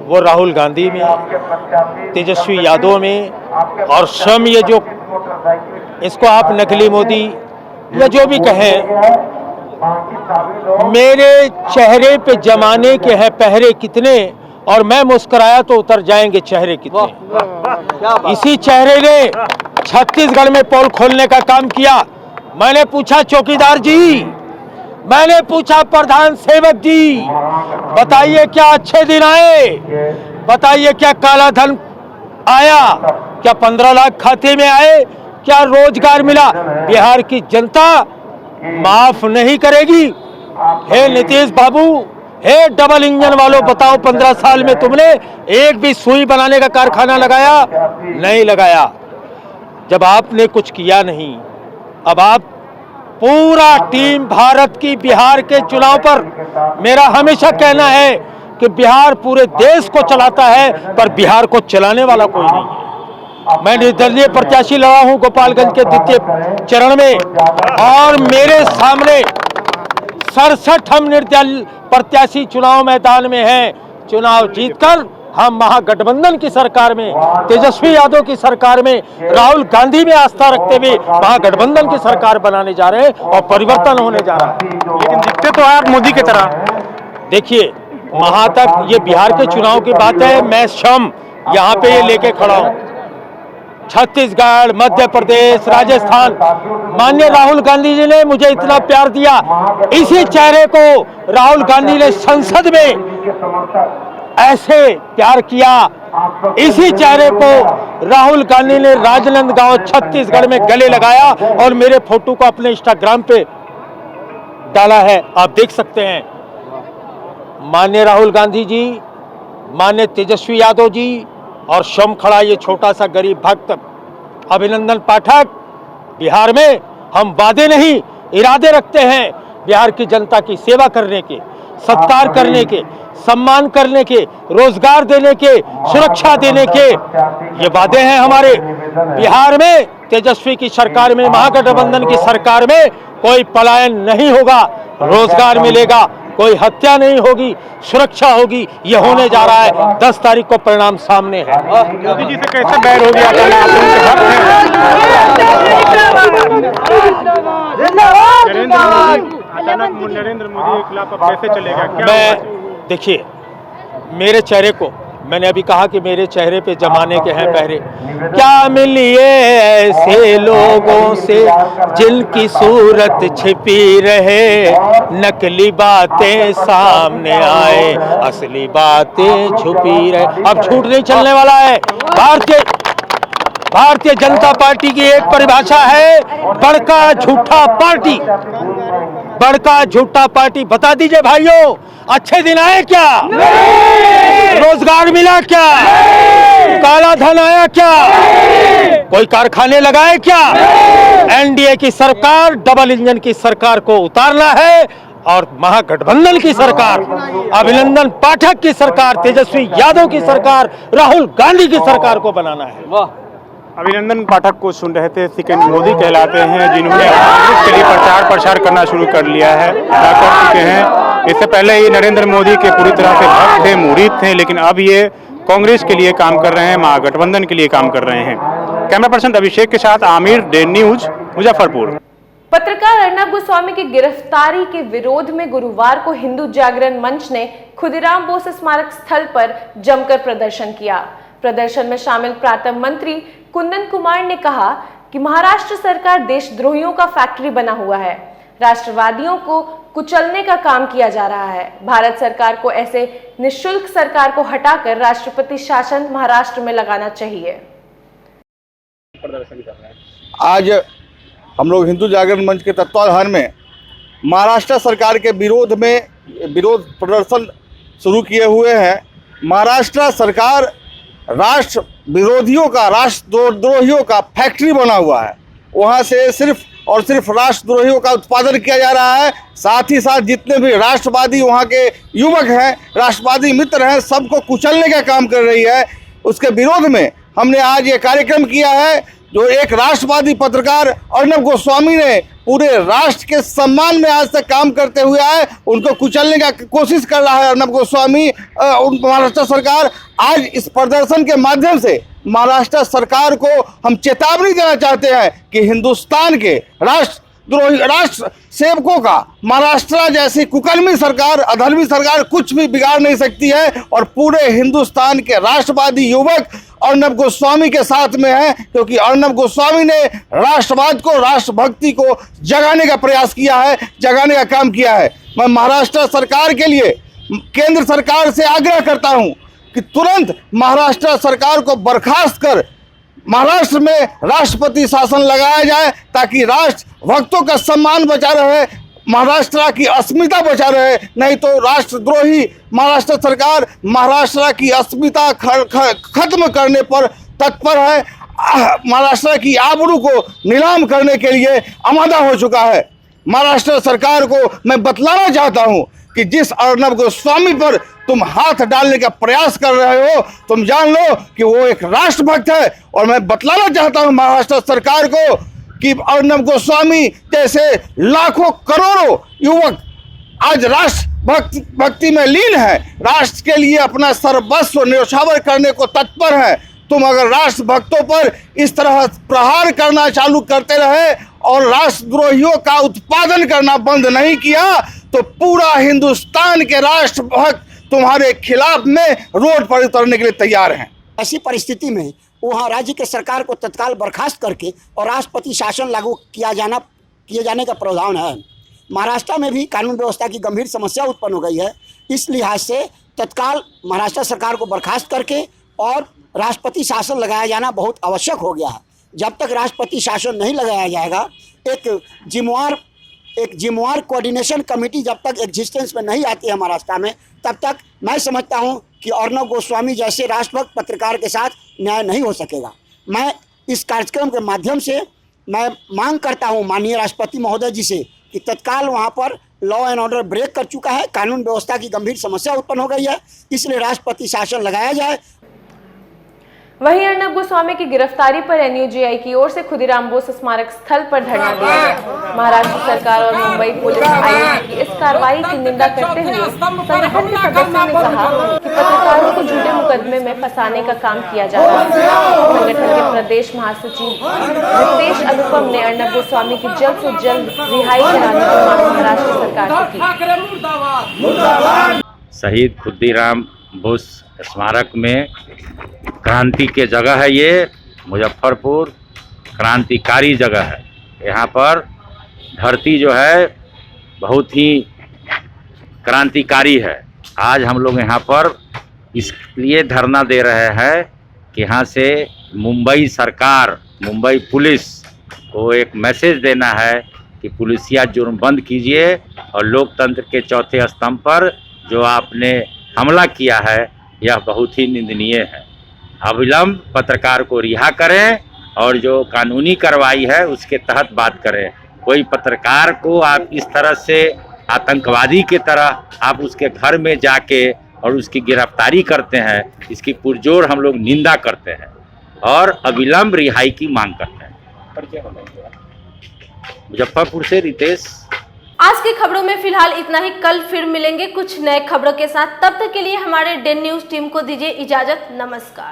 वो राहुल गांधी में, तेजस्वी यादव में, और स्वयं ये जो इसको आप नकली मोदी या जो भी कहें, मेरे चेहरे पे जमाने के हैं पहरे कितने, और मैं मुस्कुराया तो उतर जाएंगे चेहरे कितने। इसी चेहरे ने छत्तीसगढ़ में पोल खोलने का काम किया। मैंने पूछा चौकीदार जी, मैंने पूछा प्रधान सेवक जी, बताइए क्या अच्छे दिन आए, बताइए क्या काला धन आया, क्या 15 लाख खाते में आए, क्या रोजगार मिला? बिहार की जनता माफ नहीं करेगी। हे नीतीश बाबू, हे डबल इंजन वालों, बताओ 15 साल में तुमने एक भी सुई बनाने का कारखाना लगाया? नहीं लगाया। जब आपने कुछ किया नहीं, अब आप पूरा टीम भारत की बिहार के चुनाव पर, मेरा हमेशा कहना है कि बिहार पूरे देश को चलाता है पर बिहार को चलाने वाला कोई नहीं है। मैं निर्दलीय प्रत्याशी लड़ा हूं गोपालगंज के 2 चरण में, और मेरे सामने 67 हम निर्दलीय प्रत्याशी चुनाव मैदान में हैं। चुनाव जीतकर हम महागठबंधन की सरकार में, तेजस्वी यादव की सरकार में, राहुल गांधी में आस्था रखते हुए महागठबंधन की सरकार बनाने जा रहे हैं और परिवर्तन होने जा रहा है। लेकिन दिखते तो आप मोदी की तरह। देखिए, वहां तक ये बिहार के चुनाव की बात है, मैं क्षम यहाँ पे ये लेके खड़ा हूँ। छत्तीसगढ़, मध्य प्रदेश, राजस्थान, माननीय राहुल गांधी जी ने मुझे इतना प्यार दिया, इसी चेहरे को राहुल गांधी ने संसद में ऐसे प्यार किया, इसी चेहरे को राहुल गांधी ने राजनांदगांव छत्तीसगढ़ में गले लगाया और मेरे फोटो को अपने इंस्टाग्राम पे डाला है, आप देख सकते हैं। माननीय राहुल गांधी जी, माननीय तेजस्वी यादव जी और शम खड़ा ये छोटा सा गरीब भक्त अभिनंदन पाठक, बिहार में हम वादे नहीं इरादे रखते हैं बिहार की जनता की सेवा करने के, सत्कार करने के, सम्मान करने के, रोजगार देने के, सुरक्षा देने के, ये वादे हैं हमारे। बिहार में तेजस्वी की सरकार में, महागठबंधन की सरकार में कोई पलायन नहीं होगा, रोजगार मिलेगा, कोई हत्या नहीं होगी, सुरक्षा होगी, ये होने जा रहा है। 10 तारीख को परिणाम सामने है। मोदी जी से कैसे बैर हो गया था? नरेंद्र मोदी के खिलाफ अब कैसे चलेगा? क्या देखिए, मेरे चेहरे को, मैंने अभी कहा कि मेरे चेहरे पे जमाने के हैं पहरे, क्या मिलिए ऐसे लोगों से जिनकी सूरत छिपी रहे, नकली बातें सामने आए, असली बातें छुपी रहे। अब झूठ नहीं चलने वाला है। भारतीय जनता पार्टी की एक परिभाषा है, बड़का झूठा पार्टी। बड़का झूठा पार्टी। बता दीजिए भाइयों, अच्छे दिन आए क्या? रोजगार मिला क्या? काला धन आया क्या? कोई कारखाने लगाए क्या? एनडीए की सरकार, डबल इंजन की सरकार को उतारना है और महागठबंधन की सरकार, अभिनंदन पाठक की सरकार, तेजस्वी यादव की सरकार, राहुल गांधी की सरकार को बनाना है। अभिनंदन पाठक को सुन रहे थे, सेकंड मोदी कहलाते हैं, जिन्होंने कांग्रेस के लिए प्रचार करना शुरू कर लिया है, कर चुके हैं। इससे पहले ही नरेंद्र मोदी के पूरी तरह से भक्त थे, मुरीद थे, लेकिन अब ये कांग्रेस के लिए काम कर रहे हैं, महागठबंधन के लिए काम कर रहे हैं। कैमरा पर्सन अभिषेक के साथ आमिर, डे न्यूज, मुजफ्फरपुर। पत्रकार अर्नब गोस्वामी की गिरफ्तारी के विरोध में गुरुवार को हिंदू जागरण मंच ने खुदीराम बोस स्मारक स्थल पर जमकर प्रदर्शन किया। प्रदर्शन में शामिल प्रांत मंत्री कुंदन कुमार ने कहा कि महाराष्ट्र सरकार देशद्रोहियों का फैक्ट्री बना हुआ है, राष्ट्रवादियों को कुचलने का काम किया जा रहा है। भारत सरकार को ऐसे निःशुल्क सरकार को हटाकर राष्ट्रपति शासन महाराष्ट्र में लगाना चाहिए। आज हम लोग हिंदू जागरण मंच के तत्वाधान में महाराष्ट्र सरकार के विरोध प्रदर्शन शुरू किए हुए हैं। महाराष्ट्र सरकार राष्ट्र विरोधियों का, राष्ट्रद्रोहियों का फैक्ट्री बना हुआ है। वहाँ से सिर्फ और सिर्फ राष्ट्रद्रोहियों का उत्पादन किया जा रहा है। साथ ही साथ जितने भी राष्ट्रवादी वहाँ के युवक हैं, राष्ट्रवादी मित्र हैं, सबको कुचलने का काम कर रही है। उसके विरोध में हमने आज ये कार्यक्रम किया है, जो एक राष्ट्रवादी पत्रकार अर्नब गोस्वामी ने पूरे राष्ट्र के सम्मान में आज तक काम करते हुए आए, उनको कुचलने का कोशिश कर रहा है अर्नब गोस्वामी। महाराष्ट्र सरकार आज इस प्रदर्शन के माध्यम से महाराष्ट्र सरकार को हम चेतावनी देना चाहते हैं कि हिंदुस्तान के राष्ट्र सेवकों का महाराष्ट्र जैसी कुकर्मी सरकार, अधर्मी सरकार कुछ भी बिगाड़ नहीं सकती है। और पूरे हिंदुस्तान के राष्ट्रवादी युवक अर्नब गोस्वामी के साथ में है, क्योंकि अर्नब गोस्वामी ने राष्ट्रवाद को, राष्ट्रभक्ति को जगाने का प्रयास किया है, जगाने का काम किया है। मैं महाराष्ट्र सरकार के लिए केंद्र सरकार से आग्रह करता हूं कि तुरंत महाराष्ट्र सरकार को बर्खास्त कर महाराष्ट्र में राष्ट्रपति शासन लगाया जाए, ताकि राष्ट्र भक्तों का सम्मान बचा रहे, महाराष्ट्र की अस्मिता बचा रहे। नहीं तो राष्ट्रद्रोही महाराष्ट्र सरकार महाराष्ट्र की अस्मिता खत्म करने पर तत्पर है, महाराष्ट्र की आबरू को नीलाम करने के लिए आमादा हो चुका है। महाराष्ट्र सरकार को मैं बतलाना चाहता हूं कि जिस अर्नब गोस्वामी पर तुम हाथ डालने का प्रयास कर रहे हो, तुम जान लो कि वो एक राष्ट्रभक्त है। और मैं बतलाना चाहता हूं महाराष्ट्र सरकार को कि अर्नब गोस्वामी जैसे लाखों करोड़ों युवक आज राष्ट्र भक्ति में लीन है, राष्ट्र के लिए अपना सर्वस्व न्यौछावर करने को तत्पर है। तुम अगर राष्ट्र भक्तों पर इस तरह प्रहार करना चालू करते रहे और राष्ट्रद्रोहियों का उत्पादन करना बंद नहीं किया तो पूरा हिंदुस्तान के राष्ट्र भक्त तुम्हारे खिलाफ में रोड पर उतरने के लिए तैयार हैं। ऐसी परिस्थिति में वहाँ राज्य के सरकार को तत्काल बर्खास्त करके और राष्ट्रपति शासन लागू किए जाने का प्रावधान है। महाराष्ट्र में भी कानून व्यवस्था की गंभीर समस्या उत्पन्न हो गई है। इस लिहाज से तत्काल महाराष्ट्र सरकार को बर्खास्त करके और राष्ट्रपति शासन लगाया जाना बहुत आवश्यक हो गया है। जब तक राष्ट्रपति शासन नहीं लगाया जाएगा, एक जिम्मेवार कोऑर्डिनेशन कमेटी जब तक एग्जिस्टेंस में नहीं आती है महाराष्ट्र में, तब तक मैं समझता हूं कि अर्णब गोस्वामी जैसे राष्ट्रभक्त पत्रकार के साथ न्याय नहीं हो सकेगा। मैं इस कार्यक्रम के माध्यम से मैं मांग करता हूं माननीय राष्ट्रपति महोदय जी से कि तत्काल वहां पर लॉ एंड ऑर्डर ब्रेक कर चुका है, कानून व्यवस्था की गंभीर समस्या उत्पन्न हो गई है, इसलिए राष्ट्रपति शासन लगाया जाए। वहीं अर्णब गोस्वामी की गिरफ्तारी पर एनयूजेआई की ओर से खुदीराम बोस स्मारक स्थल पर धरना दिया गया। महाराष्ट्र सरकार और मुंबई पुलिस आयुक्त की इस कार्रवाई की निंदा करते हुए संगठन के सदस्यों ने कहा कि पत्रकारों को झूठे मुकदमे में फंसाने का काम किया जा रहा है। संगठन के प्रदेश महासचिव रितेश अनुपम ने अर्णब गोस्वामी की जल्द से जल्द रिहाई कराने की मांग महाराष्ट्र सरकार से की। शहीद खुदीराम बोस स्मारक में क्रांति के जगह है, ये मुजफ्फरपुर क्रांतिकारी जगह है। यहाँ पर धरती जो है बहुत ही क्रांतिकारी है। आज हम लोग यहाँ पर इसलिए धरना दे रहे हैं कि यहाँ से मुंबई सरकार, मुंबई पुलिस को एक मैसेज देना है कि पुलिसिया जुर्म बंद कीजिए और लोकतंत्र के चौथे स्तंभ पर जो आपने हमला किया है यह बहुत ही निंदनीय है। अविलंब पत्रकार को रिहा करें और जो कानूनी कार्रवाई है उसके तहत बात करें। कोई पत्रकार को आप इस तरह से आतंकवादी के तरह आप उसके घर में जाके और उसकी गिरफ्तारी करते हैं, इसकी पुरजोर हम लोग निंदा करते हैं और अविलंब रिहाई की मांग करते हैं। मुजफ्फरपुर से रितेश। आज की खबरों में फिलहाल इतना ही। कल फिर मिलेंगे कुछ नए खबरों के साथ। तब तक के लिए हमारे डेन न्यूज टीम को दीजिए इजाजत। नमस्कार।